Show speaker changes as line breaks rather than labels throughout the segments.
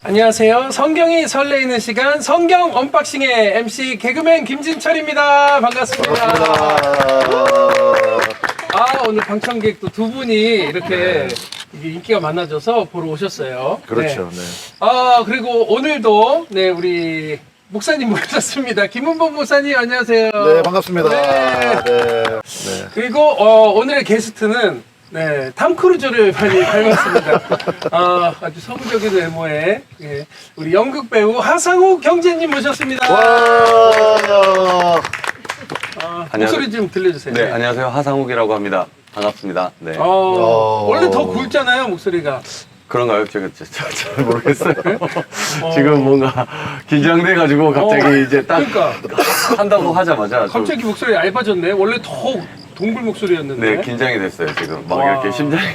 안녕하세요. 성경이 설레이는 시간 성경 언박싱의 MC 개그맨 김진철입니다. 반갑습니다. 오늘 방청객도 두 분이 이렇게 인기가 많아져서 보러 오셨어요.
그렇죠. 네.
그리고 오늘도 우리 목사님 모셨습니다. 김은복 목사님 안녕하세요.
네, 반갑습니다.
네.
네.
그리고 오늘의 게스트는 탐 크루즈를 많이 닮았습니다. 아주 서구적인 외모의 우리 연극 배우 하상욱 형제님 모셨습니다.
와.
목소리 좀 들려주세요.
네, 안녕하세요. 하상욱이라고 합니다. 반갑습니다. 네.
원래 더 굵잖아요, 목소리가.
그런가요? 제가 잘 모르겠어요. 지금 뭔가 긴장돼가지고 갑자기 이제 딱
그러니까
한다고 하자마자 좀,
갑자기 목소리 얇아졌네. 원래 더 동굴 목소리였는데.
네, 긴장이 됐어요. 지금 막
와.
이렇게 심장이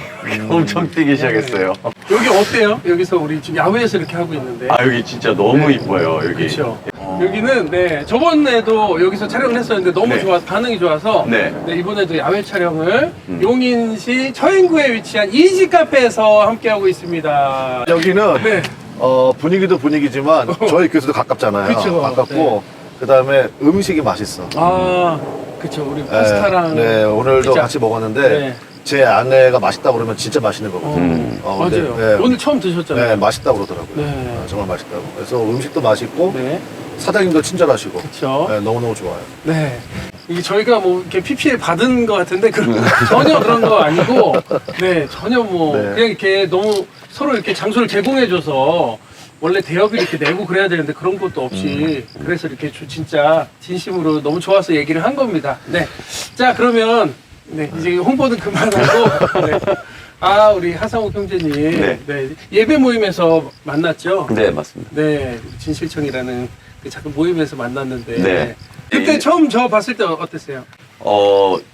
엄청 뛰기 시작했어요.
여기 어때요? 여기서 우리 지금 야외에서 이렇게 하고 있는데.
여기 진짜 너무 이뻐요. 여기.
그렇죠. 여기는 저번에도 여기서 촬영을 했었는데 너무
네.
반응이 좋아서
네.
이번에도 야외 촬영을 용인시 처인구에 위치한 이지 카페에서 함께 하고 있습니다.
여기는
네.
분위기도 분위기지만 저희 교수도 가깝잖아요.
그쵸.
가깝고 그다음에 음식이 맛있어.
그렇죠. 우리 파스타랑
네, 오늘도
피자.
같이 먹었는데
네.
제 아내가 맛있다 그러면 진짜 맛있는 거거든요.
맞아요.
네.
오늘 처음 드셨잖아요.
네, 맛있다 그러더라고요.
네.
정말 맛있다고. 그래서 음식도 맛있고
네.
사장님도 친절하시고.
그렇죠.
네, 너무너무 좋아요.
네. 이게 저희가 뭐 이렇게 PPL 받은 것 같은데 전혀 그런 거 아니고, 전혀 뭐
네.
그냥 이렇게 너무 서로 이렇게 장소를 제공해줘서 원래 대여비 이렇게 내고 그래야 되는데 그런 것도 없이 그래서 이렇게 진짜 진심으로 너무 좋아서 얘기를 한 겁니다. 네. 자 그러면 이제 홍보는 그만하고 우리 하상욱 형제님
네.
예배 모임에서 만났죠?
네, 맞습니다.
네, 진실청이라는 그 작은 모임에서 만났는데
네.
그때
네.
처음 저 봤을 때 어땠어요?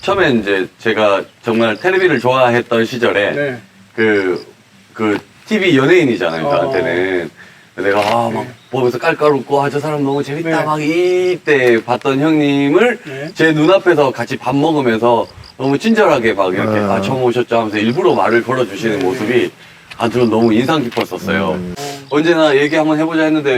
처음에 이제 제가 정말 텔레비를 좋아했던 시절에 그 TV 연예인이잖아요, 저한테는. 내가 막 보면서 깔깔웃고 저 사람 너무 재밌다
네.
막 이때 봤던 형님을 제 눈앞에서 같이 밥 먹으면서 너무 친절하게 막 이렇게 처음 오셨죠 하면서 일부러 말을 걸어주시는 모습이 아주 너무 인상 깊었었어요. 언제나 얘기 한번 해보자 했는데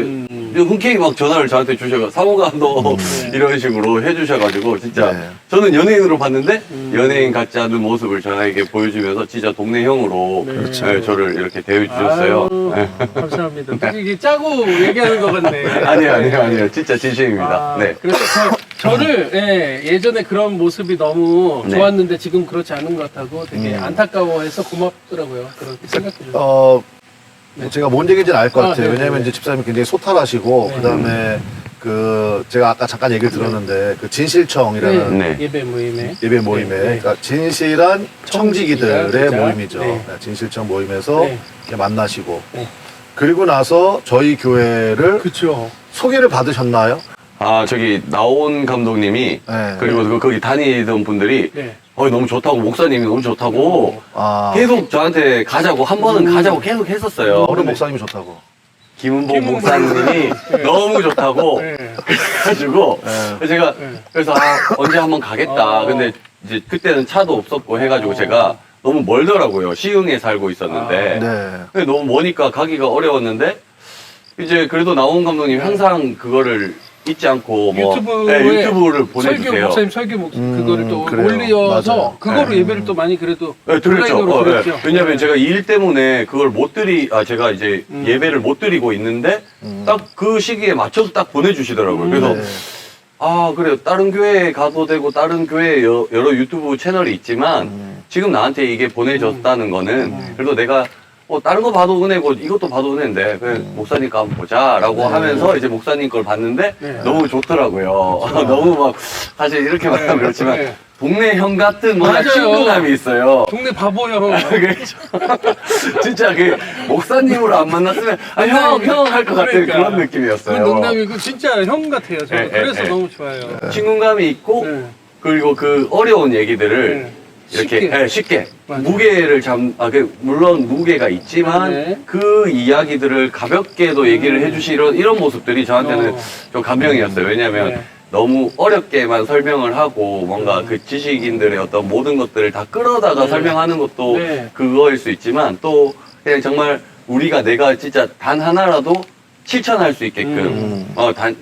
흔쾌히 막 전화를 저한테 주셔서 상호가 너 이런 식으로 해주셔가지고 진짜
네.
저는 연예인으로 봤는데 연예인 같지 않은 모습을 저에게 보여주면서 진짜 동네 형으로 저를 이렇게 대해주셨어요. 네.
감사합니다. 이게 짜고 얘기하는 것 같네.
아니에요. 진짜 진심입니다. 네.
그래서 저를 예전에 그런 모습이 너무 좋았는데 지금 그렇지 않은 것 같다고 되게 안타까워해서 고맙더라고요. 그렇게 생각해줘서.
제가 뭔 얘기인지는 알 것 같아요.
네.
왜냐면 이제 집사님이 굉장히 소탈하시고,
네.
그다음에 제가 아까 잠깐 얘기를 들었는데, 그 진실청이라는
네.
예배 모임에.
예배 모임에, 그러니까 진실한 청지기들의
진짜.
모임이죠.
네.
진실청 모임에서
네.
이렇게 만나시고,
네.
그리고 나서 저희 교회를
그쵸.
소개를 받으셨나요?
저기 나온 감독님이
네.
그리고 거기 다니던 분들이
네.
너무 좋다고 목사님이 너무 좋다고 계속 저한테 가자고 한 번은 가자고 계속 했었어요.
어느 목사님이 좋다고.
김은복 목사님이 너무 좋다고 그래가지고 제가 그래서 언제 한번 가겠다. 근데 이제 그때는 차도 없었고 해가지고 제가 너무 멀더라고요. 시흥에 살고 있었는데 근데 너무 머니까 가기가 어려웠는데 이제 그래도 나온 감독님이 항상 그거를 잊지 않고 유튜브를 보내주세요.
목사님 설교 그거를 또
그래요.
올려서
맞아요.
그거로 예배를 또 많이 그래도
들었죠.
온라인으로 들었죠.
왜냐면 제가 이 일 때문에 그걸 제가 이제 예배를 못 드리고 있는데 딱 그 시기에 맞춰서 딱 보내주시더라고요. 그래서 그래요. 다른 교회에 가도 되고 다른 교회에 여러 유튜브 채널이 있지만 지금 나한테 이게 보내졌다는 거는 그래도 내가 다른 거 봐도 은혜고 이것도 봐도 은혜인데 그냥 목사님 거 한번 보자라고 하면서 이제 목사님 걸 봤는데 너무 좋더라고요. 너무 막 사실 이렇게 말하면 그렇지만 동네 형 같은 뭔가
맞아요.
친근감이 있어요.
동네 바보 형.
그렇죠. 진짜 목사님으로 안 만났으면 형 할 것 같은 그런 느낌이었어요.
그 농담이고 진짜 형 같아요. 저는. 그래서 너무 좋아요.
친근감이 있고 그리고 그 어려운 얘기들을 이렇게 쉽게
맞아요.
무게를 물론 무게가 있지만 그 이야기들을 가볍게도 얘기를 해주시는 이런 모습들이 저한테는 좀 감명이었어요. 왜냐하면 너무 어렵게만 설명을 하고 뭔가 그 지식인들의 어떤 모든 것들을 다 끌어다가 설명하는 것도 그거일 수 있지만 또 그냥 정말 내가 진짜 단 하나라도 실천할 수 있게끔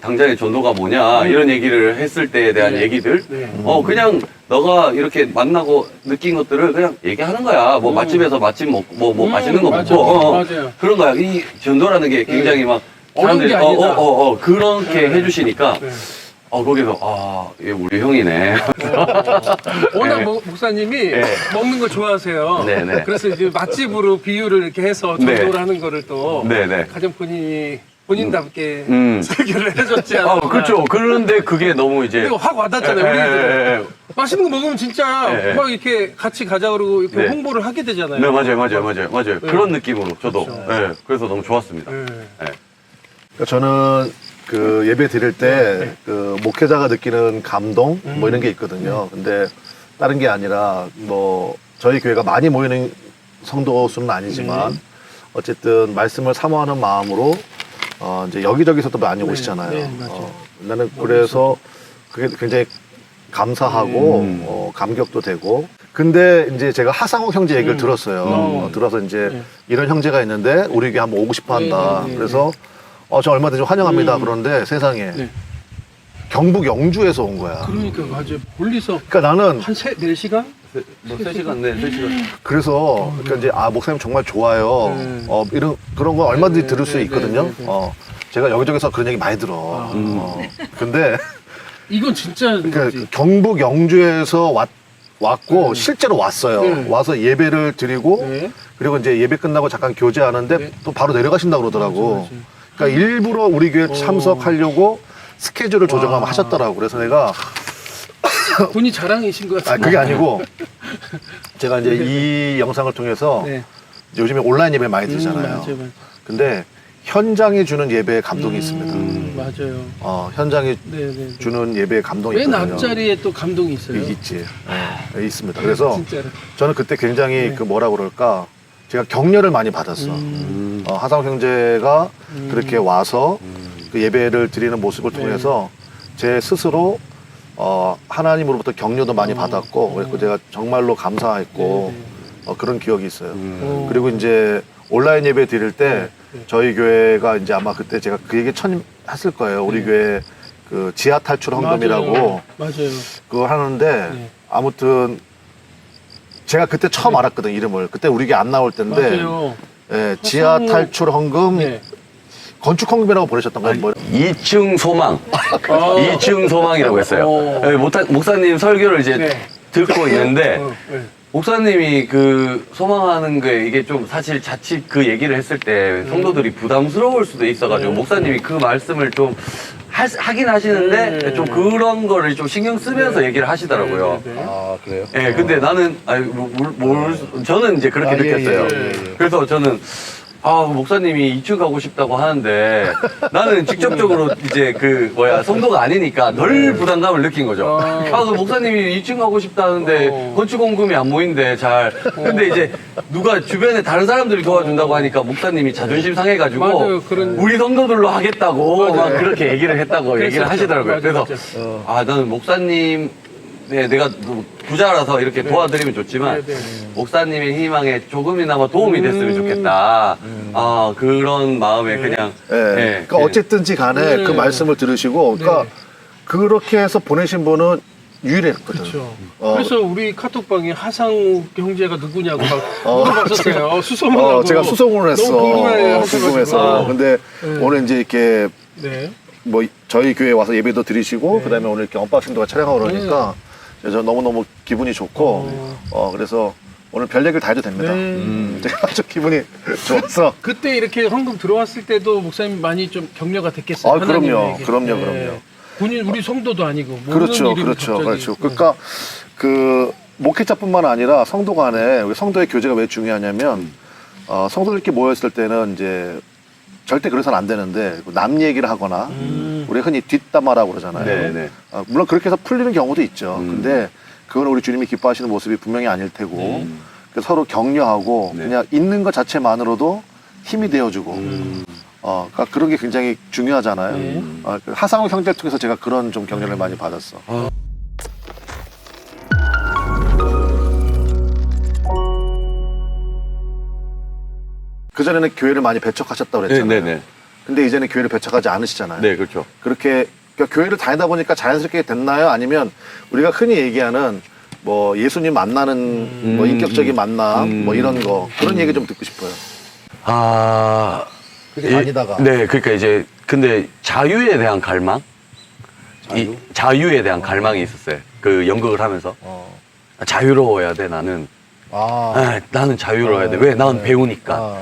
당장의 전도가 뭐냐 이런 얘기를 했을 때에 대한
네.
얘기들
네.
그냥 너가 이렇게 만나고 느낀 것들을 그냥 얘기하는 거야. 뭐 맛집에서 맛집 먹고 뭐 맛있는 거
맞아.
먹고
맞아요.
그런 거야. 이 전도라는 게 굉장히 막
어려운 게
사람들이
아니다.
그렇게
네.
해주시니까
네.
거기서 얘 우리 형이네.
워낙
네.
목사님이
네.
먹는 걸 좋아하세요.
네, 네.
그래서 이제 맛집으로 비유를 이렇게 해서
네.
전도를 하는 거를 또
네네.
가장 본인답게 설교를 해줬지
아,
않았나.
그렇죠. 그런데 그게 너무 이제
그리고 확 와닿잖아요, 우리들. 맛있는 거 먹으면 진짜
예, 예.
막 이렇게 같이 가자 그러고 이렇게
네.
홍보를 하게 되잖아요.
네, 맞아요. 그런 느낌으로 저도
그렇죠.
네, 그래서 너무 좋았습니다.
네.
네.
그러니까 저는 그 예배 드릴 때 그 목회자가 느끼는 감동 뭐 이런 게 있거든요. 근데 다른 게 아니라 뭐 저희 교회가 많이 모이는 성도 수는 아니지만 어쨌든 말씀을 사모하는 마음으로 이제 여기저기서도 많이 오시잖아요.
네, 맞아요.
나는 그래서 그게 굉장히 감사하고 감격도 되고. 근데 이제 제가 하상욱 형제 얘기를 들었어요. 들어서 이제 이런 형제가 있는데 우리 교회 한번 오고 싶어 한다. 그래서 저 얼마든지 환영합니다. 그런데 세상에
네.
경북 영주에서 온 거야.
그러니까 맞아요. 멀리서
그러니까 나는
한 4시간?
뭐 3시간, 네, 3시간.
그래서 그러니까 이제 목사님 정말 좋아요. 이런 그런 거 얼마든지 들을 수 있거든요. 제가 여기저기서 그런 얘기 많이 들어. 근데
이건 진짜
그 경북 영주에서 왔고 실제로 왔어요.
네.
와서 예배를 드리고
네.
그리고 이제 예배 끝나고 잠깐 교제하는데
네.
또 바로 내려가신다 그러더라고.
맞아.
그러니까 일부러 우리 교회 참석하려고 스케줄을 조정하면 하셨더라고. 그래서 내가
본인 자랑이신 것 같아요.
그게 아니고 제가 이제 이 영상을 통해서
네.
요즘에 온라인 예배 많이 드리잖아요.
맞아요.
근데 현장이 주는 예배에 감동이 있습니다.
맞아요.
현장이
네네.
주는 예배에 감동이
맨
있거든요.
앞자리에 또 감동이 있어요.
있지. 있습니다. 그래서
진짜로.
저는 그때 굉장히 그 뭐라 그럴까 제가 격려를 많이 받았어. 하상욱 형제가 그렇게 와서 그 예배를 드리는 모습을 통해서 제 스스로 하나님으로부터 격려도 많이 받았고 그래서 제가 정말로 감사했고 그런 기억이 있어요. 그리고 이제 온라인 예배 드릴 때 저희 교회가 이제 아마 그때 제가 그 얘기 처음 했을 거예요. 우리 교회 그 지하 탈출 헌금이라고
맞아요.
그걸 하는데
네.
아무튼 제가 그때 처음 알았거든 이름을. 그때 우리 교회 안 나올 때인데
맞아요.
지하 탈출 헌금
네.
건축 헌금이라고 보내셨던 거예요. 뭐.
2층 소망. 2층 소망이라고 했어요. 네, 목사님 설교를 이제
네.
듣고 있는데
네.
목사님이 그 소망하는 게 이게 좀 사실 자칫 그 얘기를 했을 때 성도들이 부담스러울 수도 있어가지고 목사님이 그 말씀을 좀 하긴 하시는데 좀 그런 거를 좀 신경 쓰면서 얘기를 하시더라고요.
아 그래요?
예, 근데 나는 저는 이제 그렇게 느꼈어요. 그래서 저는 목사님이 2층 가고 싶다고 하는데 나는 직접적으로 이제 성도가 아니니까 덜 부담감을 느낀 거죠. 그 목사님이 2층 가고 싶다는데 건축공금이 안 모인대 잘. 근데 이제 누가 주변에 다른 사람들이 도와준다고 하니까 목사님이 자존심 상해가지고
맞아요,
우리 성도들로 하겠다고 막 그렇게 얘기를 했다고 얘기를 하시더라고요.
맞아요,
그래서 나는 목사님 내가 부자라서 이렇게 도와드리면 좋지만 목사님의 희망에 조금이나마 도움이 됐으면 좋겠다. 그런 마음에 그냥.
그러니까 어쨌든지 간에 그 말씀을 들으시고, 그러니까 그렇게 해서 보내신 분은 유일했거든.
그렇죠. 그래서 우리 카톡방에 하상욱 형제가 누구냐고 막 물어봤었어요. 수소문하고.
제가 수소문을 했어.
너무
궁금해서. 근데 오늘 이제 이렇게
네.
뭐 저희 교회 와서 예배도 드리시고, 그다음에 오늘 이렇게 언박싱도 촬영하고 그러니까 그래서 너무너무 기분이 좋고, 그래서 오늘 별 얘기를 다 해도 됩니다. 제가 아주 기분이 좋아서.
그때 이렇게 헌금 들어왔을 때도 목사님 많이 좀 격려가 됐겠어요.
그럼요.
하나님에게.
그럼요.
본인 우리 성도도 아니고.
그렇죠. 그러니까 그 목회자뿐만 아니라 성도 간에 우리 성도의 교제가 왜 중요하냐면 성도들끼리 모였을 때는 이제 절대 그래서는 안 되는데 남 얘기를 하거나 우리 흔히 뒷담화라고 그러잖아요.
네.
물론 그렇게 해서 풀리는 경우도 있죠. 근데 그건 우리 주님이 기뻐하시는 모습이 분명히 아닐 테고 그래서 서로 격려하고 그냥 있는 것 자체만으로도 힘이 되어주고 그러니까 그런 게 굉장히 중요하잖아요. 하상욱 형제를 통해서 제가 그런 좀 격려를 많이 받았어. 그전에는 교회를 많이 배척하셨다고 그랬잖아요.
네네.
근데 이제는 교회를 배척하지 않으시잖아요.
네, 그렇죠.
그렇게 그러니까 교회를 다니다 보니까 자연스럽게 됐나요? 아니면 우리가 흔히 얘기하는 뭐 예수님 만나는 뭐 인격적인 만남 뭐 이런 거 그런 얘기 좀 듣고 싶어요.
아,
그게 아니다가.
네, 그러니까 이제 근데 자유에 대한 갈망,
자유?
자유에 대한 갈망이 있었어요. 그 연극을 하면서 자유로워야 돼 나는. 나는 자유로워야 돼. 왜? 나는 배우니까.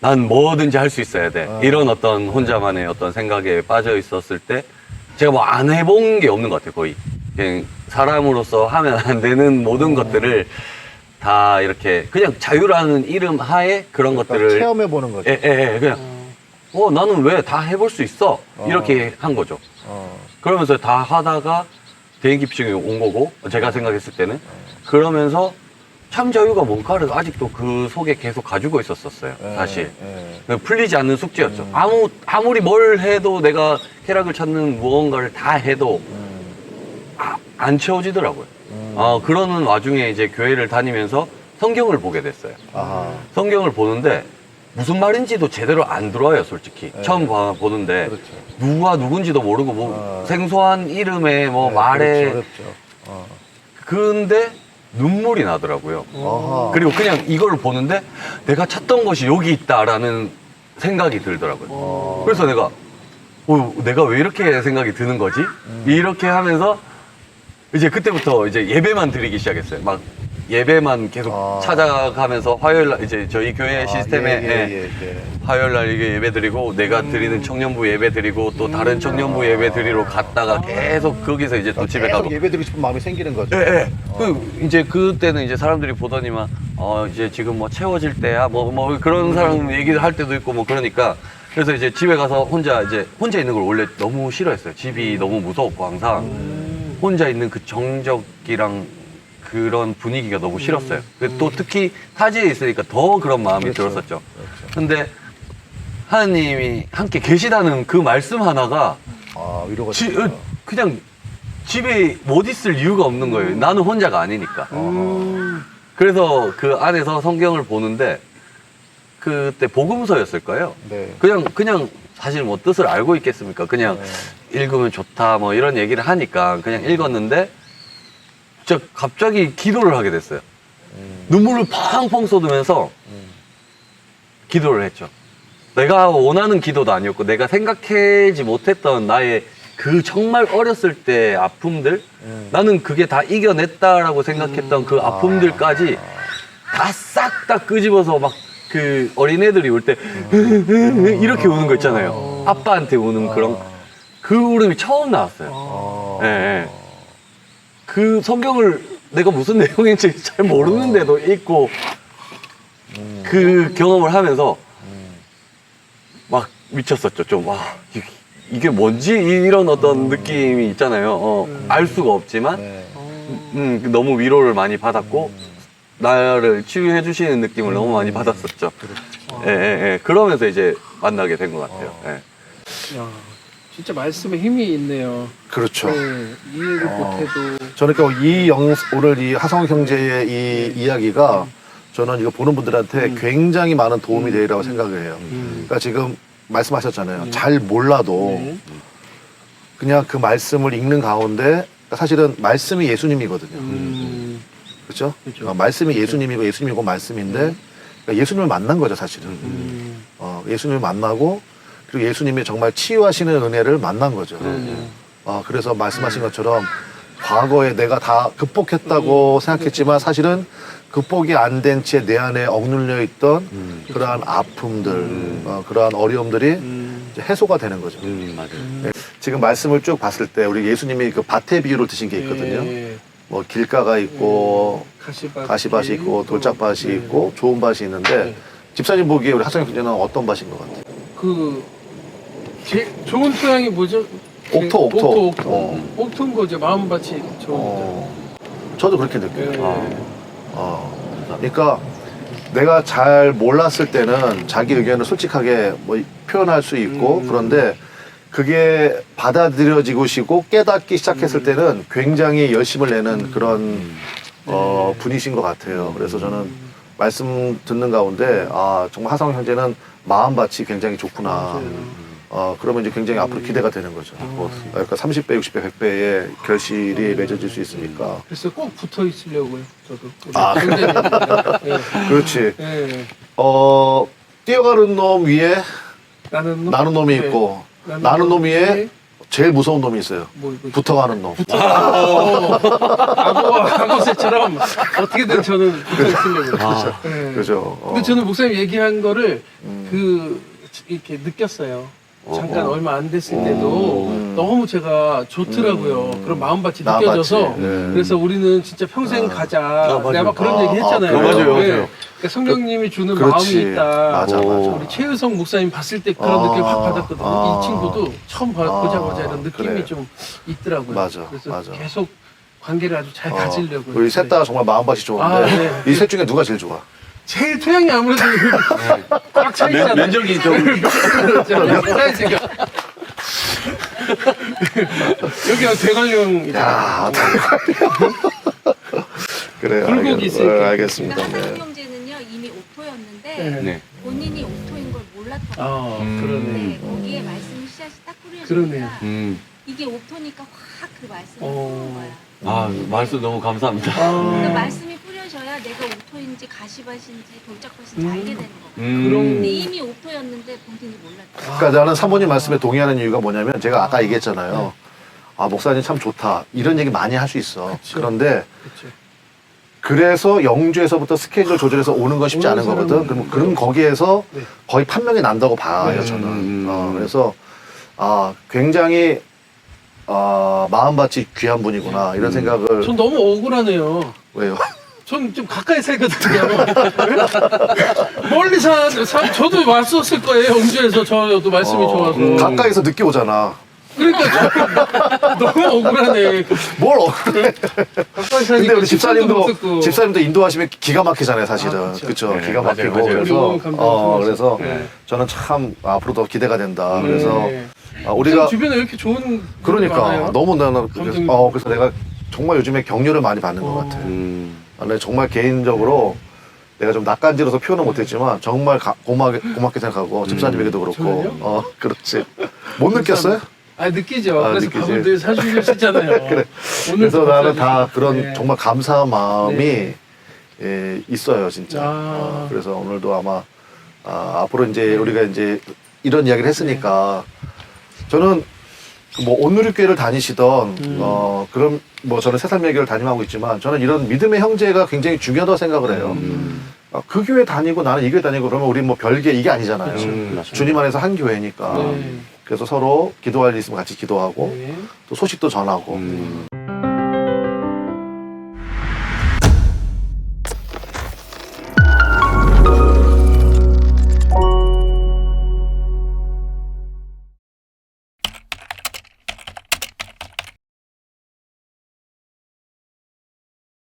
난 뭐든지 할 수 있어야 돼. 이런 어떤 혼자만의 어떤 생각에 빠져 있었을 때 제가 뭐 안 해본 게 없는 것 같아요. 거의 그냥 사람으로서 하면 안 되는 모든 것들을 다 이렇게 그냥 자유라는 이름 하에 그런 것들을
체험해 보는 거죠.
그냥 나는 왜 다 해볼 수 있어 이렇게 한 거죠. 그러면서 다 하다가 대인기피증이 온 거고 제가 생각했을 때는 그러면서 참 자유가 뭔가를 아직도 그 속에 계속 가지고 있었어요. 사실 풀리지 않는 숙제였죠. 아무리 뭘 해도 내가 쾌락을 찾는 무언가를 다 해도 안 채워지더라고요. 그러는 와중에 이제 교회를 다니면서 성경을 보게 됐어요. 성경을 보는데 무슨 말인지도 제대로 안 들어와요, 솔직히. 처음 보는데
그렇죠.
누가 누군지도 모르고 뭐 생소한 이름에 뭐 말에
어렵죠.
근데 눈물이 나더라고요.
아하.
그리고 그냥 이걸 보는데 내가 찾던 것이 여기 있다라는 생각이 들더라고요. 그래서 내가 왜 이렇게 생각이 드는 거지? 이렇게 하면서 이제 그때부터 이제 예배만 드리기 시작했어요. 막 예배만 계속 찾아가면서 화요일 날 이제 저희 교회 시스템에 화요일 날 이게 예배 드리고 내가 드리는 청년부 예배 드리고 또 다른 청년부 예배 드리러 갔다가 계속 거기서 이제 또 집에 가고
예배 드리고 싶은 마음이 생기는 거죠.
이제 그때는 이제 사람들이 보더니만 이제 지금 뭐 채워질 때야 뭐 그런 사람 얘기를 할 때도 있고 뭐 그러니까 그래서 이제 집에 가서 혼자 있는 걸 원래 너무 싫어했어요. 집이 너무 무서웠고 항상 혼자 있는 그 정적이랑 그런 분위기가 너무 싫었어요. 또 특히 타지에 있으니까 더 그런 마음이 들었었죠. 근데 하나님이 함께 계시다는 그 말씀 하나가
위로가
그냥 집에 못 있을 이유가 없는 거예요. 나는 혼자가 아니니까. 그래서 그 안에서 성경을 보는데 그때 복음서였을 거예요.
네.
그냥 사실 뭐 뜻을 알고 있겠습니까? 그냥 읽으면 좋다 뭐 이런 얘기를 하니까 그냥 읽었는데 진짜 갑자기 기도를 하게 됐어요. 눈물을 펑펑 쏟으면서 기도를 했죠. 내가 원하는 기도도 아니었고 내가 생각하지 못했던 나의 그 정말 어렸을 때 아픔들 나는 그게 다 이겨냈다라고 생각했던 그 아픔들까지 다 싹 다 끄집어서 막 그 어린애들이 울 때 이렇게 우는 거 있잖아요. 아빠한테 우는 그런 그 울음이 처음 나왔어요. 그 성경을 내가 무슨 내용인지 잘 모르는데도 읽고 그 경험을 하면서 막 미쳤었죠. 좀 이게 뭔지 이런 어떤 느낌이 있잖아요. 알 수가 없지만 너무 위로를 많이 받았고 나를 치유해 주시는 느낌을 너무 많이 받았었죠. 그러면서 이제 만나게 된 것 같아요.
야, 진짜 말씀에 힘이 있네요.
그렇죠.
이해를 못해도
저는 오늘 이 하성욱 형제의 이 이야기가 저는 이거 보는 분들한테 굉장히 많은 도움이 되리라고 생각을 해요. 그러니까 지금 말씀하셨잖아요. 잘 몰라도 그냥 그 말씀을 읽는 가운데 사실은 말씀이 예수님이거든요. 그렇죠? 말씀이 예수님이고 예수님이고 말씀인데 그러니까 예수님을 만난 거죠, 사실은. 예수님을 만나고 그리고 예수님이 정말 치유하시는 은혜를 만난 거죠. 그래서 말씀하신 것처럼 과거에 내가 다 극복했다고 생각했지만 사실은 극복이 안 된 채 내 안에 억눌려 있던 그러한 아픔들, 그러한 어려움들이 이제 해소가 되는 거죠.
맞아요.
지금 말씀을 쭉 봤을 때 우리 예수님이 그 밭의 비유를 드신 게 있거든요. 뭐 길가가 있고 가시밭이 있고 돌짝밭이 있고 좋은 밭이 있는데 집사님 보기에 우리 하성혁 교수는 어떤 밭인 것 같아요?
제일 좋은 토양이 뭐죠?
옥토.
옥토인 거죠. 마음밭이 좋은
저도 그렇게 느껴요. 그러니까 내가 잘 몰랐을 때는 자기 의견을 솔직하게 뭐 표현할 수 있고 그런데 그게 받아들여지고 깨닫기 시작했을 때는 굉장히 열심을 내는 그런 분이신 것 같아요. 그래서 저는 말씀 듣는 가운데 아 정말 하성 형제는 마음밭이 굉장히 좋구나. 그러면 이제 굉장히 앞으로 기대가 되는 거죠. 그러니까 30배, 60배, 100배의 결실이 맺어질 수 있으니까.
그래서 꼭 붙어 있으려고요. 저도.
아.
예.
그렇지.
예.
뛰어가는 놈 위에
나는 놈?
나는 놈이
네.
있고 나는 놈 위에 제일 무서운 놈이 있어요.
뭐 이거
붙어가는 놈.
악어새처럼 어떻게든 저는 붙어 있으려고요. 예.
그죠.
근데 저는 목사님 얘기한 거를 이렇게 느꼈어요. 잠깐 얼마 안 됐을 때도 너무 제가 좋더라고요. 그런 마음밭이 느껴져서
마음밭이. 네.
그래서 우리는 진짜 평생 가자.
맞아요.
내가 막 그런 얘기 했잖아요.
맞아요, 맞아요.
그러니까 성령님이 주는
그렇지.
마음이 있다.
맞아.
우리 최유성 목사님 봤을 때 그런 느낌을 확 받았거든요. 이 친구도 처음 보자마자 이런 느낌이
그래.
좀 있더라고요.
맞아,
그래서
맞아.
계속 관계를 아주 잘 가지려고요.
우리 셋 다 정말 마음밭이 좋은데
아, 네.
이 셋 중에 누가 제일 좋아?
제일 토양이 아무래도 꽉 차있잖아요.
면적이 좀
사이즈가. 여기가 대관령이다.
야, 그래요.
굴곡이 있으니까.
알겠습니다.
그러니까
네.
하상 형제는요 이미 옥토였는데
네.
네.
본인이 옥토인 걸 몰랐던 거예요.
아,
네,
그러네.
거기에 말씀 씨앗이 딱
그러네요.
뿌려지니까 이게 옥토니까 확 그 말씀이 뿌는 거야.
아, 말씀 너무 감사합니다.
그
아,
말씀이 뿌려져야 내가 옥토인지 가시밭인지 돌짝밭인지 알게 되는 거.
그런
근데 이미 옥토였는데 본인이 몰랐던
그러니까 나는 사모님 말씀에 동의하는 이유가 뭐냐면 제가 아까 얘기했잖아요. 아 목사님 참 좋다. 이런 얘기 많이 할 수 있어.
그쵸.
그런데
그렇죠.
그래서 영주에서부터 스케줄 조절해서 오는 건 쉽지
오는
않은 거거든.
사람은
그럼 거기에서
네.
거의 판명이 난다고 봐요,
네.
저는. 그래서 굉장히 마음밭이 귀한 분이구나 이런 생각을
전 너무 억울하네요.
왜요?
전 좀 가까이 살거든요. 멀리 저도 왔었을 거예요. 영주에서 저도 말씀이 좋아서.
가까이서 늦게 오잖아.
그러니까 너무 억울하네.
뭘 억울해?
가까이 사니까
근데 우리
집사님도
집사님도 인도하시면 기가 막히잖아요, 사실은.
아, 그쵸.
그쵸?
네,
기가 막히고.
맞아요, 맞아요.
그래서,
어려운 감정을
그래서
네.
저는 참 앞으로도 기대가 된다. 그래서
네.
우리가
주변에 왜 이렇게 좋은 분들이
그러니까
많아요?
너무 나는
감정이
그래서 내가 정말 요즘에 격려를 많이 받는 것 같아. 나는 정말 개인적으로 내가 좀 낯간지러서 표현은 못했지만 정말 고맙게 생각하고 집사님에게도 그렇고
저는요?
그렇지 못 느꼈어요?
아 느끼죠.
아,
그래서
느끼지.
밥을 늘 사주실 수 있잖아요.
그래.
오늘도
그래서
밥
나는
사주시고.
다 그런
네.
정말 감사한 마음이
네.
있어요 진짜.
아.
그래서 오늘도 아마 앞으로 이제 우리가 이제 이런 이야기를 했으니까 저는 뭐 온누리교회를 다니시던 그런 뭐 저는 새삼예교를 담임하고 있지만 저는 이런 믿음의 형제가 굉장히 중요하다고 생각을 해요. 그 교회 다니고 나는 이 교회 다니고 그러면 우리 뭐 별개 이게 아니잖아요. 주님 안에서 한 교회니까.
네.
그래서 서로 기도할 일 있으면 같이 기도하고
네.
또 소식도 전하고